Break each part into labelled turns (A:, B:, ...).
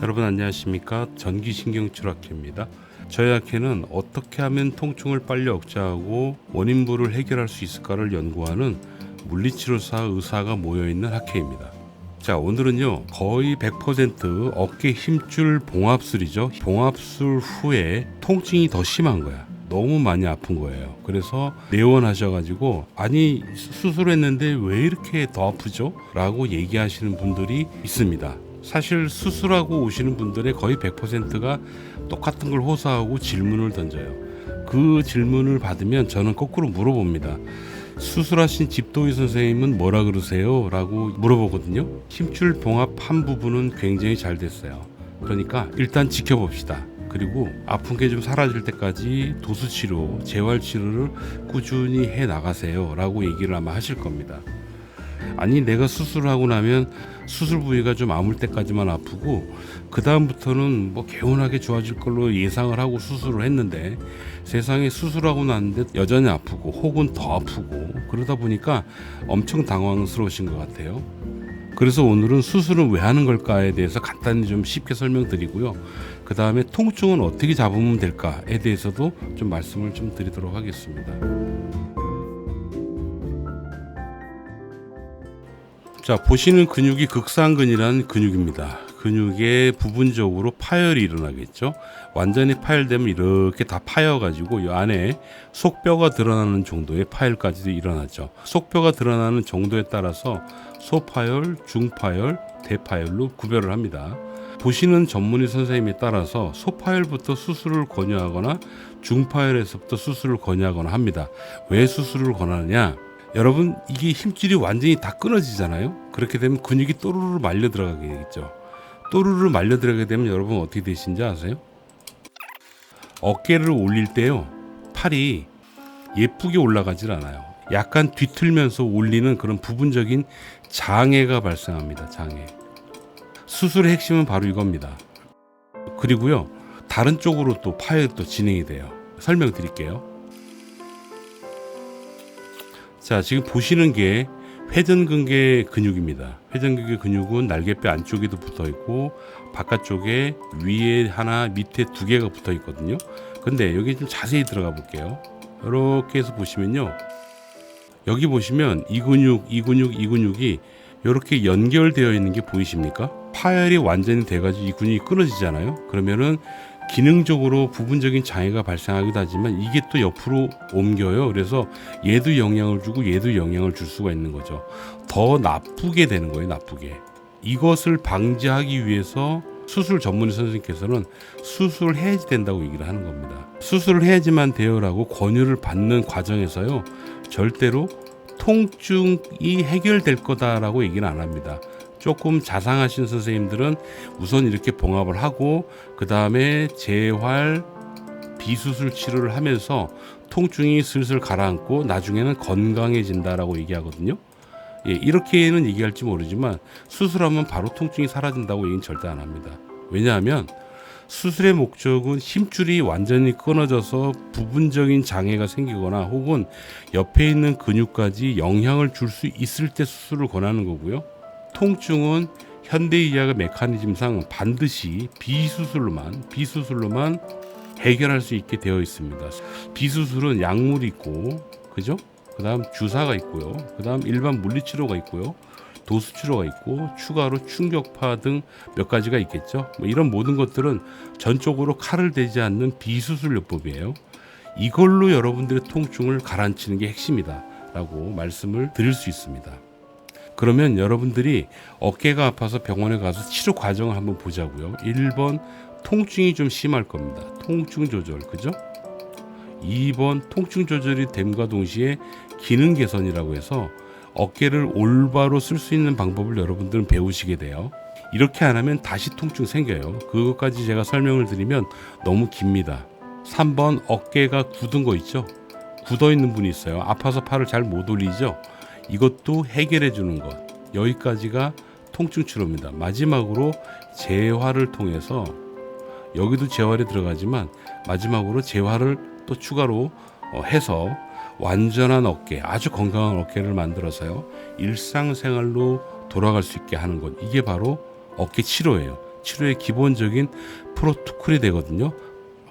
A: 여러분 안녕하십니까? 전기신경치료학회입니다. 저희 학회는 어떻게 하면 통증을 빨리 억제하고 원인부를 해결할 수 있을까를 연구하는 물리치료사 의사가 모여있는 학회입니다. 자, 오늘은요 거의 100% 어깨 힘줄 봉합술이죠. 봉합술 후에 통증이 더 심한 거야. 너무 많이 아픈 거예요. 그래서 내원하셔가지고 아니 수술했는데 왜 이렇게 더 아프죠? 라고 얘기하시는 분들이 있습니다. 사실 수술하고 오시는 분들의 거의 100%가 똑같은 걸 호소하고 질문을 던져요. 그 질문을 받으면 저는 거꾸로 물어봅니다. 수술하신 집도의 선생님은 뭐라 그러세요? 라고 물어보거든요. 힘줄 봉합 한 부분은 굉장히 잘 됐어요. 그러니까 일단 지켜봅시다. 그리고 아픈 게 좀 사라질 때까지 도수치료, 재활치료를 꾸준히 해 나가세요 라고 얘기를 아마 하실 겁니다. 아니 내가 수술하고 나면 수술 부위가 좀 아물 때까지만 아프고 그 다음부터는 뭐 개운하게 좋아질 걸로 예상을 하고 수술을 했는데 세상에 수술하고 났는데 여전히 아프고 혹은 더 아프고 그러다 보니까 엄청 당황스러우신 것 같아요. 그래서 오늘은 수술은 왜 하는 걸까에 대해서 간단히 좀 쉽게 설명드리고요. 그 다음에 통증은 어떻게 잡으면 될까에 대해서도 좀 말씀을 좀 드리도록 하겠습니다. 자, 보시는 근육이 극상근이라는 근육입니다. 근육에 부분적으로 파열이 일어나겠죠. 완전히 파열되면 이렇게 다 파여가지고 이 안에 속뼈가 드러나는 정도의 파열까지도 일어나죠. 속뼈가 드러나는 정도에 따라서 소파열, 중파열, 대파열로 구별을 합니다. 보시는 전문의 선생님에 따라서 소파열부터 수술을 권유하거나 중파열에서부터 수술을 권유하거나 합니다. 왜 수술을 권하느냐? 여러분 이게 힘줄이 완전히 다 끊어지잖아요. 그렇게 되면 근육이 또르르 말려 들어가게 되겠죠. 또르르 말려 들어가게 되면 여러분 어떻게 되시는지 아세요? 어깨를 올릴 때요 팔이 예쁘게 올라가질 않아요. 약간 뒤틀면서 올리는 그런 부분적인 장애가 발생합니다. 장애. 수술의 핵심은 바로 이겁니다. 그리고요 다른 쪽으로 또 파열도 진행이 돼요. 설명드릴게요. 자, 지금 보시는 게 회전근개 근육입니다. 회전근개 근육은 날개뼈 안쪽에도 붙어 있고 바깥쪽에 위에 하나 밑에 두 개가 붙어 있거든요. 근데 여기 좀 자세히 들어가 볼게요. 이렇게 해서 보시면요. 여기 보시면 이 근육이 이렇게 연결되어 있는 게 보이십니까? 파열이 완전히 돼가지고 이 근육이 끊어지잖아요. 그러면은 기능적으로 부분적인 장애가 발생하기도 하지만 이게 또 옆으로 옮겨요. 그래서 얘도 영향을 주고 얘도 영향을 줄 수가 있는 거죠. 더 나쁘게 되는 거예요. 나쁘게. 이것을 방지하기 위해서 수술 전문의 선생님께서는 수술을 해야지 된다고 얘기를 하는 겁니다. 수술을 해야지만 돼요라고 권유를 받는 과정에서요. 절대로 통증이 해결될 거다라고 얘기는 안 합니다. 조금 자상하신 선생님들은 우선 이렇게 봉합을 하고 그 다음에 재활 비수술 치료를 하면서 통증이 슬슬 가라앉고 나중에는 건강해진다라고 얘기하거든요. 예, 이렇게는 얘기할지 모르지만 수술하면 바로 통증이 사라진다고 얘기는 절대 안 합니다. 왜냐하면 수술의 목적은 힘줄이 완전히 끊어져서 부분적인 장애가 생기거나 혹은 옆에 있는 근육까지 영향을 줄 수 있을 때 수술을 권하는 거고요. 통증은 현대의학의 메커니즘상 반드시 비수술로만 해결할 수 있게 되어 있습니다. 비수술은 약물이 있고, 그죠? 그다음 주사가 있고요. 그다음 일반 물리치료가 있고요. 도수치료가 있고 추가로 충격파 등 몇 가지가 있겠죠. 이런 모든 것들은 전적으로 칼을 대지 않는 비수술요법이에요. 이걸로 여러분들의 통증을 가라앉히는 게 핵심이다라고 말씀을 드릴 수 있습니다. 그러면 여러분들이 어깨가 아파서 병원에 가서 치료 과정을 한번 보자고요. 1번 통증이 좀 심할 겁니다. 통증 조절, 그죠? 2번 통증 조절이 됨과 동시에 기능 개선이라고 해서 어깨를 올바로 쓸 수 있는 방법을 여러분들은 배우시게 돼요. 이렇게 안 하면 다시 통증 생겨요. 그것까지 제가 설명을 드리면 너무 깁니다. 3번 어깨가 굳은 거 있죠? 굳어 있는 분이 있어요. 아파서 팔을 잘 못 올리죠? 이것도 해결해 주는 것. 여기까지가 통증 치료입니다. 마지막으로 재활을 통해서 여기도 재활에 들어가지만 마지막으로 재활을 또 추가로 해서 완전한 어깨, 아주 건강한 어깨를 만들어서요 일상생활로 돌아갈 수 있게 하는 것. 이게 바로 어깨 치료예요. 치료의 기본적인 프로토콜이 되거든요.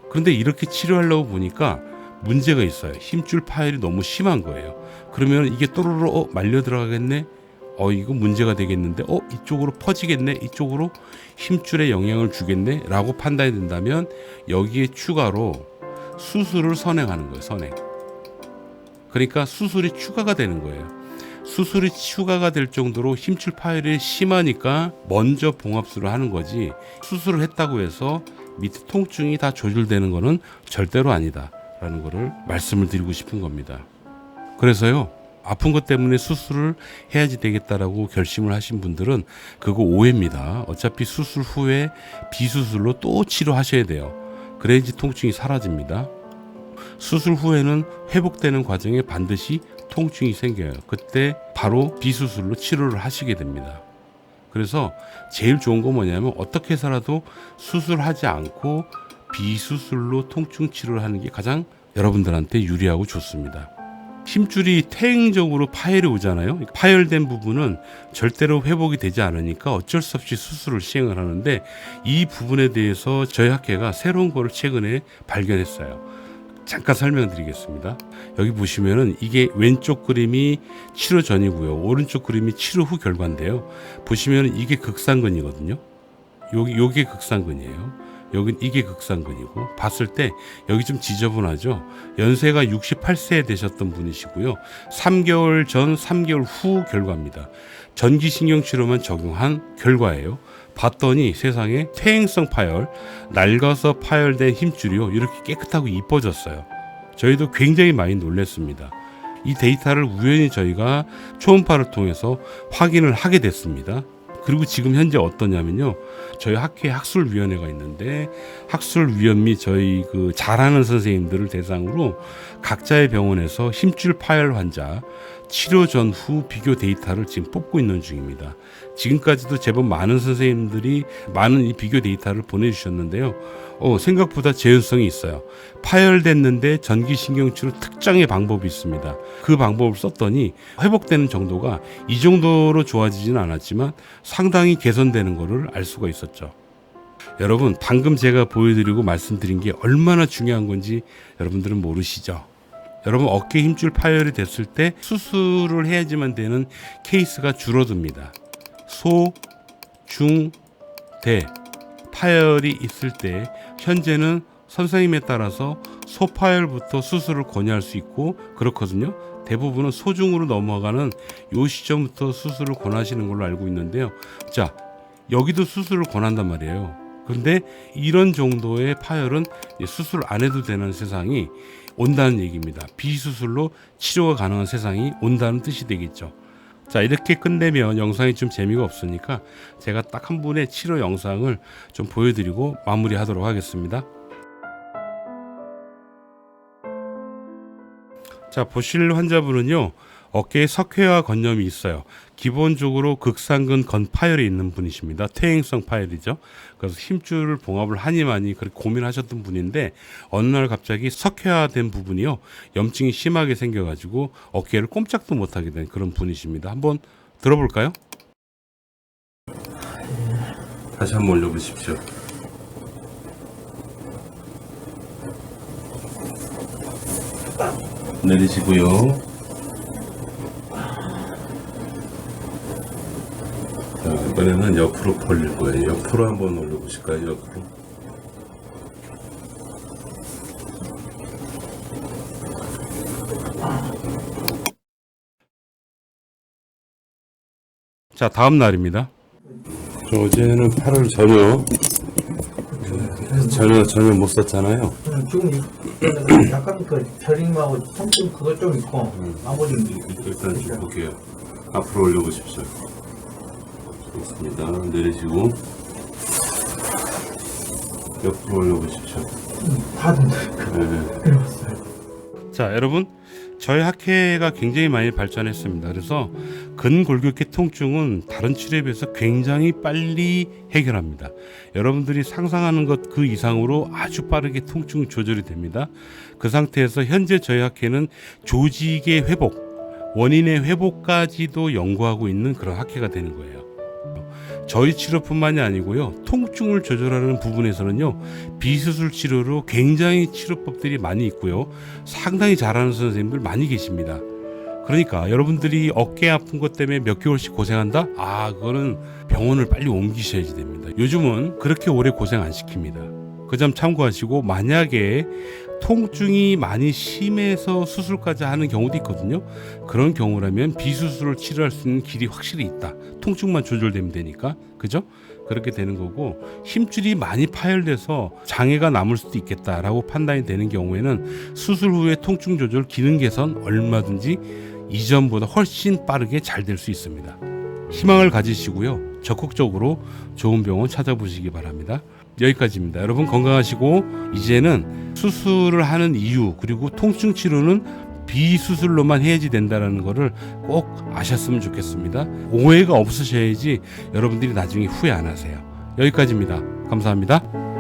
A: 그런데 이렇게 치료하려고 보니까 문제가 있어요. 힘줄 파열이 너무 심한 거예요. 그러면 이게 또르르 말려 들어가겠네. 이거 문제가 되겠는데 이쪽으로 퍼지겠네, 이쪽으로 힘줄에 영향을 주겠네 라고 판단이 된다면 여기에 추가로 수술을 선행하는 거예요. 선행. 그러니까 수술이 추가가 되는 거예요. 수술이 추가가 될 정도로 힘줄 파열이 심하니까 먼저 봉합술을 하는 거지, 수술을 했다고 해서 밑에 통증이 다 조절되는 거는 절대로 아니다 라는 거를 말씀을 드리고 싶은 겁니다. 그래서요, 아픈 것 때문에 수술을 해야지 되겠다라고 결심을 하신 분들은 그거 오해입니다. 어차피 수술 후에 비수술로 또 치료하셔야 돼요. 그래야지 통증이 사라집니다. 수술 후에는 회복되는 과정에 반드시 통증이 생겨요. 그때 바로 비수술로 치료를 하시게 됩니다. 그래서 제일 좋은 건 뭐냐면 어떻게 해서라도 수술하지 않고 비수술로 통증 치료를 하는 게 가장 여러분들한테 유리하고 좋습니다. 힘줄이 퇴행적으로 파열이 오잖아요. 파열된 부분은 절대로 회복이 되지 않으니까 어쩔 수 없이 수술을 시행을 하는데, 이 부분에 대해서 저희 학회가 새로운 거를 최근에 발견했어요. 잠깐 설명드리겠습니다. 여기 보시면은 이게 왼쪽 그림이 치료 전이고요, 오른쪽 그림이 치료 후 결과인데요. 보시면은 이게 극상근이거든요. 요게 극상근이에요. 여긴 이게 극상근이고, 봤을 때 여기 좀 지저분하죠. 연세가 68세 되셨던 분이시고요. 3개월 전, 3개월 후 결과입니다. 전기신경치료만 적용한 결과예요. 봤더니 세상에 퇴행성 파열, 낡아서 파열된 힘줄이요, 이렇게 깨끗하고 이뻐졌어요. 저희도 굉장히 많이 놀랐습니다. 이 데이터를 우연히 저희가 초음파를 통해서 확인을 하게 됐습니다. 그리고 지금 현재 어떠냐면요, 저희 학회 학술위원회가 있는데, 학술위원 및 저희 그 잘하는 선생님들을 대상으로 각자의 병원에서 힘줄 파열 환자 치료 전 후 비교 데이터를 지금 뽑고 있는 중입니다. 지금까지도 제법 많은 선생님들이 많은 이 비교 데이터를 보내주셨는데요. 생각보다 재현성이 있어요. 파열됐는데 전기신경치료 특정의 방법이 있습니다. 그 방법을 썼더니 회복되는 정도가 이 정도로 좋아지지는 않았지만 상당히 개선되는 것을 알 수가 있었죠. 여러분, 방금 제가 보여드리고 말씀드린 게 얼마나 중요한 건지 여러분들은 모르시죠? 여러분, 어깨 힘줄 파열이 됐을 때 수술을 해야지만 되는 케이스가 줄어듭니다. 소, 중, 대 파열이 있을 때 현재는 선생님에 따라서 소파열부터 수술을 권유할 수 있고 그렇거든요. 대부분은 소중으로 넘어가는 요 시점부터 수술을 권하시는 걸로 알고 있는데요. 자, 여기도 수술을 권한단 말이에요. 그런데 이런 정도의 파열은 수술 안 해도 되는 세상이 온다는 얘기입니다. 비수술로 치료가 가능한 세상이 온다는 뜻이 되겠죠. 자, 이렇게 끝내면 영상이 좀 재미가 없으니까 제가 딱 한 분의 치료 영상을 좀 보여드리고 마무리하도록 하겠습니다. 자, 보실 환자분은요, 어깨에 석회화 건염이 있어요. 기본적으로 극상근 건파열이 있는 분이십니다. 퇴행성 파열이죠. 그래서 힘줄을 봉합을 하니 많이 그렇게 고민하셨던 분인데, 어느 날 갑자기 석회화된 부분이요, 염증이 심하게 생겨가지고 어깨를 꼼짝도 못하게 된 그런 분이십니다. 한번 들어볼까요? 다시 한번 올려보십시오. 내리시고요. 자, 이번에는 옆으로 벌릴 거예요. 옆으로 한번 올려보실까요? 옆으로. 자, 다음 날입니다. 어제는 팔을 전혀 못 썼잖아요.
B: 지금 약간 그 저림하고 통증 그거 좀 있고 나머지는
A: 일단 좀 볼게요. 앞으로 올려보십시오. 좋습니다. 내리시고 옆으로 올려보십시오.
B: 다 된다.
A: 자, 여러분, 저희 학회가 굉장히 많이 발전했습니다. 그래서 근골격계 통증은 다른 치료에 비해서 굉장히 빨리 해결합니다. 여러분들이 상상하는 것 그 이상으로 아주 빠르게 통증 조절이 됩니다. 그 상태에서 현재 저희 학회는 조직의 회복, 원인의 회복까지도 연구하고 있는 그런 학회가 되는 거예요. 저희 치료뿐만이 아니고요, 통증을 조절하는 부분에서는요, 비수술 치료로 굉장히 치료법들이 많이 있고요, 상당히 잘하는 선생님들 많이 계십니다. 그러니까 여러분들이 어깨 아픈 것 때문에 몇 개월씩 고생한다? 그거는 병원을 빨리 옮기셔야지 됩니다. 요즘은 그렇게 오래 고생 안 시킵니다. 그 점 참고하시고, 만약에 통증이 많이 심해서 수술까지 하는 경우도 있거든요. 그런 경우라면 비수술을 치료할 수 있는 길이 확실히 있다. 통증만 조절되면 되니까. 그죠? 그렇게 되는 거고, 힘줄이 많이 파열돼서 장애가 남을 수도 있겠다라고 판단이 되는 경우에는 수술 후에 통증 조절 기능 개선 얼마든지 이전보다 훨씬 빠르게 잘 될 수 있습니다. 희망을 가지시고요, 적극적으로 좋은 병원 찾아보시기 바랍니다. 여기까지입니다. 여러분 건강하시고, 이제는 수술을 하는 이유, 그리고 통증 치료는 비수술로만 해야지 된다는 거를 꼭 아셨으면 좋겠습니다. 오해가 없으셔야지 여러분들이 나중에 후회 안 하세요. 여기까지입니다. 감사합니다.